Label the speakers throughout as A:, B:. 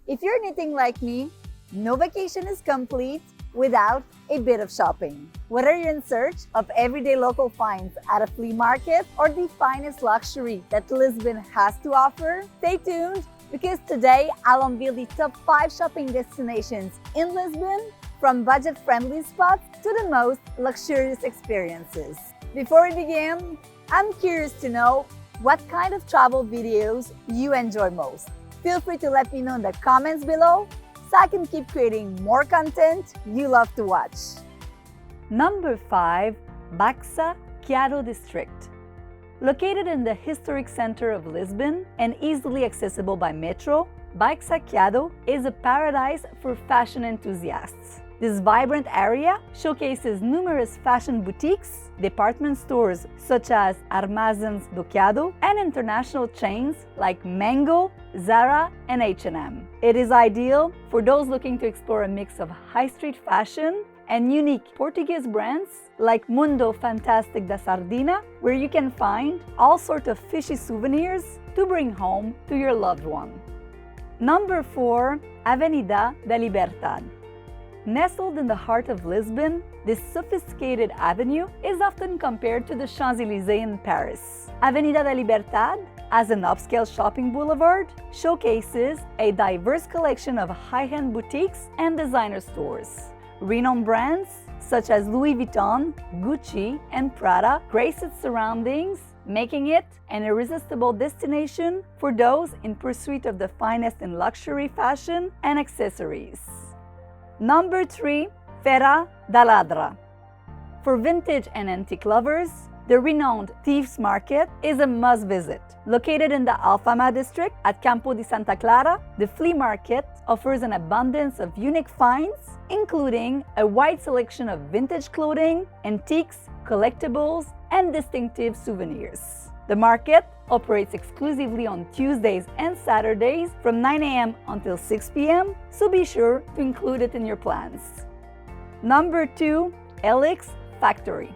A: If you're anything like me, no vacation is complete without a bit of shopping. Whether you're in search of everyday local finds at a flea market or the finest luxury that Lisbon has to offer, stay tuned because today I'll unveil the top 5 shopping destinations in Lisbon, from budget-friendly spots to the most luxurious experiences. Before we begin, I'm curious to know what kind of travel videos you enjoy most. Feel free to let me know in the comments below so I can keep creating more content you love to watch.
B: Number 5. Baixa Chiado district. Located in the historic center of Lisbon and easily accessible by metro, Baixa Chiado is a paradise for fashion enthusiasts. This vibrant area showcases numerous fashion boutiques, department stores such as Armazéns do Chiado, and international chains like Mango, Zara, and H&M. It is ideal for those looking to explore a mix of high street fashion and unique Portuguese brands like Mundo Fantastic da Sardina, where you can find all sorts of fishy souvenirs to bring home to your loved one. Number 4. Avenida da Liberdade. Nestled in the heart of Lisbon, this sophisticated avenue is often compared to the Champs-Élysées in Paris. Avenida da Liberdade, as an upscale shopping boulevard, showcases a diverse collection of high-end boutiques and designer stores. Renowned brands such as Louis Vuitton, Gucci, and Prada grace its surroundings, making it an irresistible destination for those in pursuit of the finest in luxury fashion and accessories. Number 3. Feira da Ladra. For vintage and antique lovers, the renowned Thieves Market is a must-visit. Located in the Alfama district at Campo de Santa Clara, the flea market offers an abundance of unique finds, including a wide selection of vintage clothing, antiques, collectibles, and distinctive souvenirs. The market operates exclusively on Tuesdays and Saturdays from 9 a.m. until 6 p.m., so be sure to include it in your plans. Number 2. Elix Factory.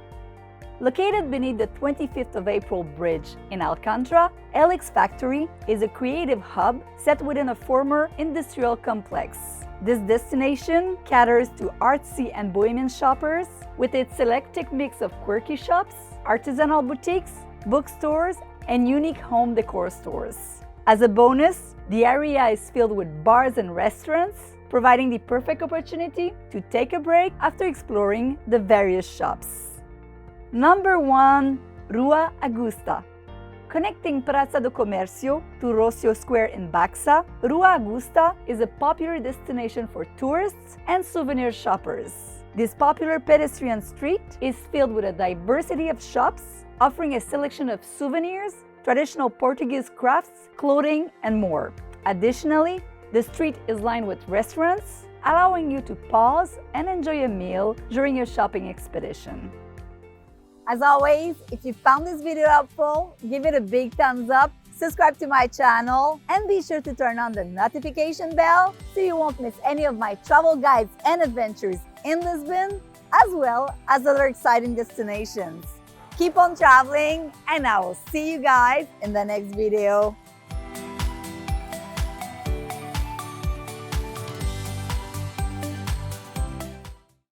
B: Located beneath the 25th of April Bridge in Alcântara, Elix Factory is a creative hub set within a former industrial complex. This destination caters to artsy and bohemian shoppers with its eclectic mix of quirky shops, artisanal boutiques, bookstores, and unique home decor stores. As a bonus, the area is filled with bars and restaurants, providing the perfect opportunity to take a break after exploring the various shops. Number 1. Rua Augusta. Connecting Praça do Comércio to Rocio Square in Baixa, Rua Augusta is a popular destination for tourists and souvenir shoppers. This popular pedestrian street is filled with a diversity of shops, offering a selection of souvenirs, traditional Portuguese crafts, clothing, and more. Additionally, the street is lined with restaurants, allowing you to pause and enjoy a meal during your shopping expedition.
A: As always, if you found this video helpful, give it a big thumbs up, subscribe to my channel, and be sure to turn on the notification bell so you won't miss any of my travel guides and adventures in Lisbon, as well as other exciting destinations. Keep on traveling, and I will see you guys in the next video.